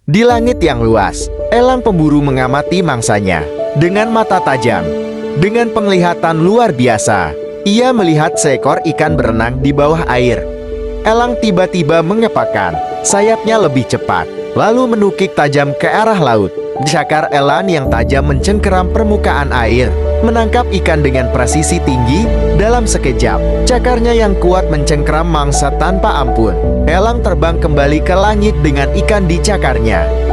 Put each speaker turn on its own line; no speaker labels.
Di langit yang luas, elang pemburu mengamati mangsanya dengan mata tajam. Dengan penglihatan luar biasa, ia melihat seekor ikan berenang di bawah air. Elang tiba-tiba mengepakkan sayapnya lebih cepat, lalu menukik tajam ke arah laut. Cakar elang yang tajam mencengkeram permukaan air, menangkap ikan dengan presisi tinggi. Dalam sekejap, cakarnya yang kuat mencengkeram mangsa tanpa ampun. Elang terbang kembali ke langit dengan ikan di cakarnya.